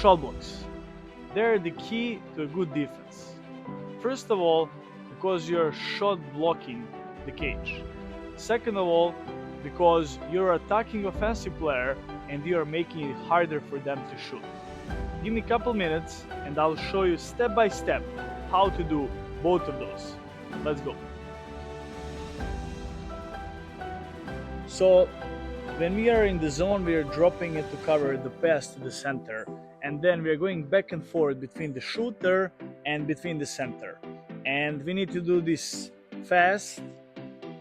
shot blocks. They're the key to a good defense. First of all, because you're shot blocking the cage. Second of all, because you're attacking offensive player and you're making it harder for them to shoot. Give me a couple minutes and I'll show you step by step how to do both of those. Let's go. So when we are in the zone, we are dropping it to cover the pass to the center, and then we are going back and forth between the shooter and between the center. And we need to do this fast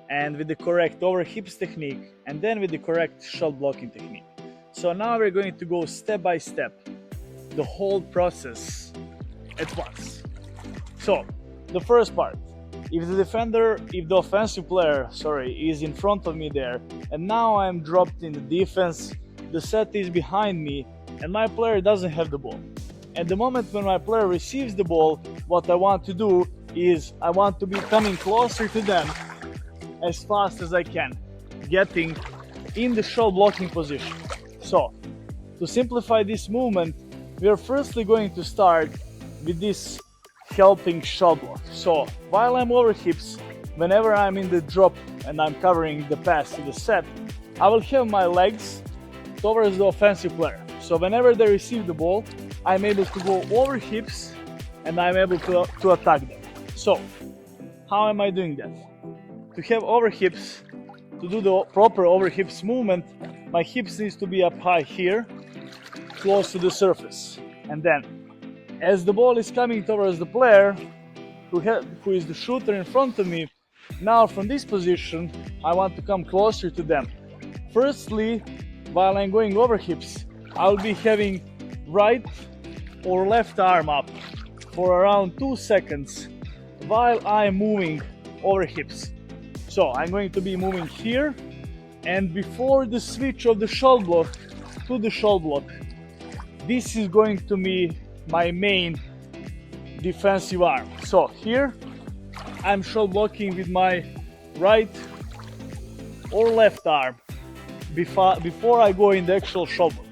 and with the correct over hips technique, and then with the correct shot blocking technique. So now we're going to go step by step, the whole process at once. So the first part, if the offensive player, is in front of me there, and now I'm dropped in the defense, the set is behind me, and my player doesn't have the ball. At the moment when my player receives the ball, what I want to do is I want to be coming closer to them as fast as I can, getting in the shot blocking position. So, to simplify this movement, we are firstly going to start with this helping shot block. So, while I'm over hips, whenever I'm in the drop and I'm covering the pass to the set, I will have my legs towards the offensive player. So whenever they receive the ball, I'm able to go over hips and I'm able to attack them. So, how am I doing that? To have over hips, to do the proper over hips movement, my hips needs to be up high here, close to the surface. And then, as the ball is coming towards the player, who is the shooter in front of me, now from this position, I want to come closer to them. Firstly, while I'm going over hips, I'll be having right or left arm up for around 2 seconds while I'm moving over hips. So I'm going to be moving here, and before the switch of the shot block to the shot block, this is going to be my main defensive arm. So here I'm shot blocking with my right or left arm before I go in the actual shot block.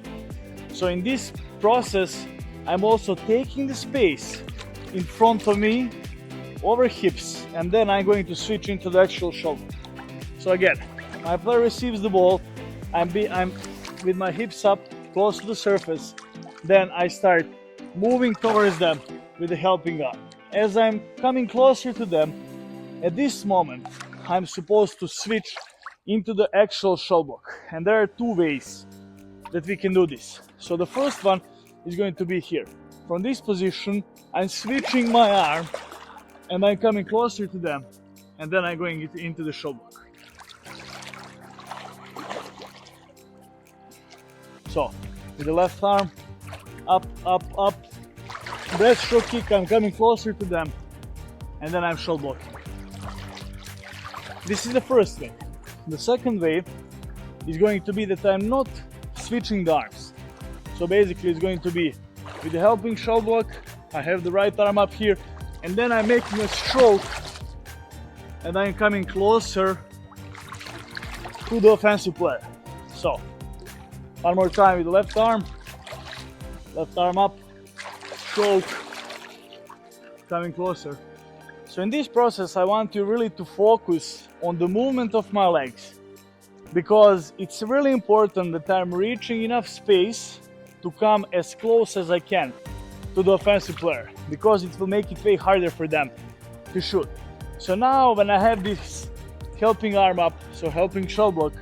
So in this process, I'm also taking the space in front of me over hips, and then I'm going to switch into the actual shot block. So again, my player receives the ball, I'm with my hips up close to the surface, then I start moving towards them with the helping arm. As I'm coming closer to them, at this moment I'm supposed to switch into the actual shot block, and there are 2 ways that we can do this. So the first one is going to be here. From this position, I'm switching my arm and I'm coming closer to them, and then I'm going into the shot block. So with the left arm, up, up, up, breaststroke kick, I'm coming closer to them, and then I'm shot blocking. This is the first way. The second way is going to be that I'm not switching the arms. So basically it's going to be with the helping shot block, I have the right arm up here, and then I'm making a stroke and I'm coming closer to the offensive player. So one more time with the left arm up, stroke, coming closer. So in this process I want you really to focus on the movement of my legs, because it's really important that I'm reaching enough space to come as close as I can to the offensive player, because it will make it way harder for them to shoot. So now when I have this helping arm up, so helping shot block,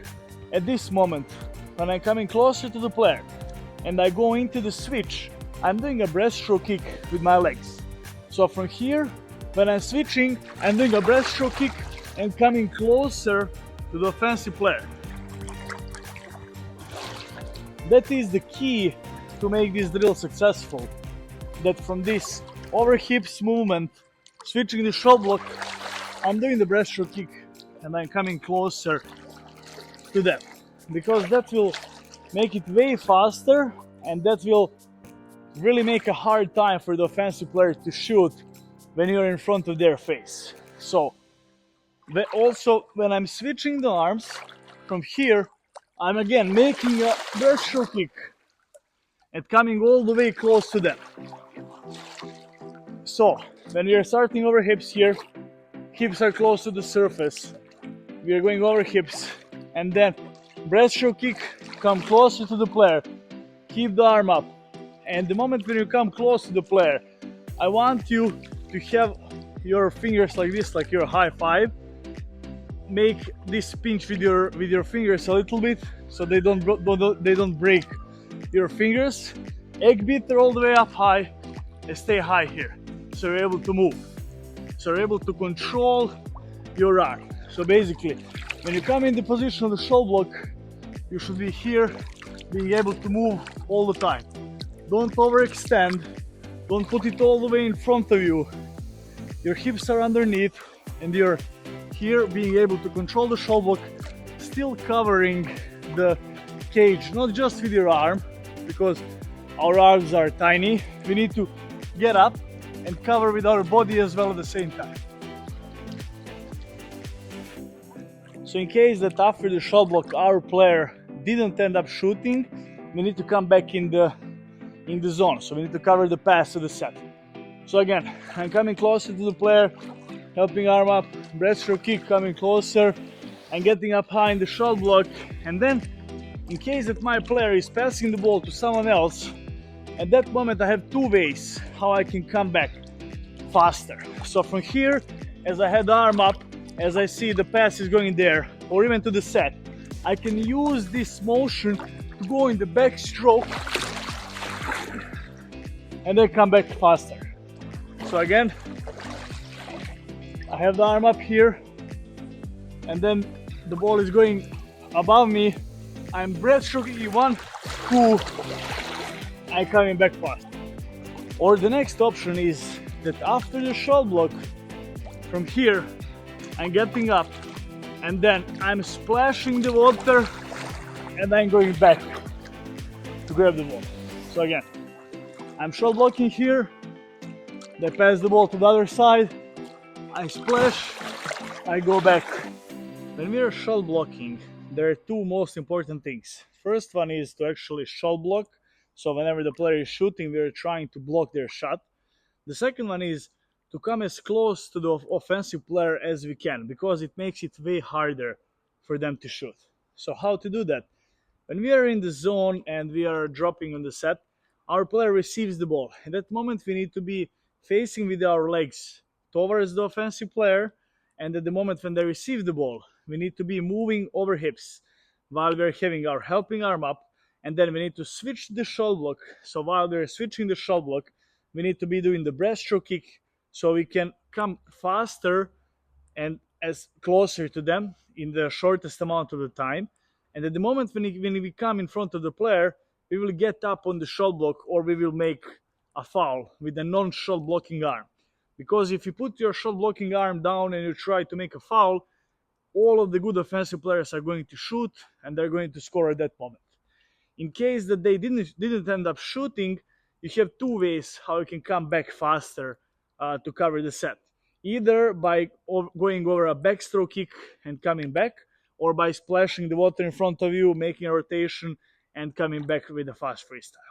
at this moment when I'm coming closer to the player and I go into the switch, I'm doing a breaststroke kick with my legs. So from here, when I'm switching, I'm doing a breaststroke kick and coming closer to the offensive player. That is the key to make this drill successful. That from this over hips movement, switching the shot block, I'm doing the breaststroke kick and I'm coming closer to them. Because that will make it way faster, and that will really make a hard time for the offensive player to shoot when you're in front of their face. So also when I'm switching the arms from here, I'm again making a breaststroke kick and coming all the way close to them. So when we are starting over hips here, hips are close to the surface. We are going over hips, and then breaststroke kick, come closer to the player, keep the arm up, and the moment when you come close to the player, I want you to have your fingers like this, like your high five. Make this pinch with your fingers a little bit, so they don't break your fingers. Egg beater all the way up high, and stay high here, so you're able to move. So you're able to control your arm. So basically, when you come in the position of the shoulder block, you should be here, being able to move all the time. Don't overextend. Don't put it all the way in front of you. Your hips are underneath, and you're here being able to control the shoulder block, still covering the cage, not just with your arm, because our arms are tiny. We need to get up and cover with our body as well at the same time. So in case that after the shot block our player didn't end up shooting, we need to come back in the zone. So we need to cover the pass to the set. So again, I'm coming closer to the player, helping arm up, breaststroke kick, coming closer and getting up high in the shot block. And then in case that my player is passing the ball to someone else, at that moment I have two ways how I can come back faster. So from here, as I head the arm up, as I see the pass is going there, or even to the set, I can use this motion to go in the backstroke and then come back faster. So again, I have the arm up here, and then the ball is going above me. I'm breaststroking 1, 2, I'm coming back fast. Or the next option is that after the shot block, from here, I'm getting up, and then I'm splashing the water, and I'm going back to grab the ball. So again, I'm shot blocking here, I pass the ball to the other side, I splash, I go back. When we are shot blocking, there are two most important things. First one is to actually shot block. So whenever the player is shooting, we are trying to block their shot. The second one is to come as close to the offensive player as we can, because it makes it way harder for them to shoot. So how to do that? When we are in the zone and we are dropping on the set, our player receives the ball. At that moment, we need to be facing with our legs towards the offensive player, and at the moment when they receive the ball, we need to be moving over hips while we're having our helping arm up, and then we need to switch the shot block. So while we're switching the shot block, we need to be doing the breaststroke kick, so we can come faster and as closer to them in the shortest amount of the time. And at the moment when we come in front of the player, we will get up on the shot block, or we will make a foul with a non-shot blocking arm. Because if you put your shot blocking arm down and you try to make a foul, all of the good offensive players are going to shoot, and they're going to score at that moment. In case that they didn't end up shooting, you have two ways how you can come back faster to cover the set. Either by going over a backstroke kick and coming back, or by splashing the water in front of you, making a rotation and coming back with a fast freestyle.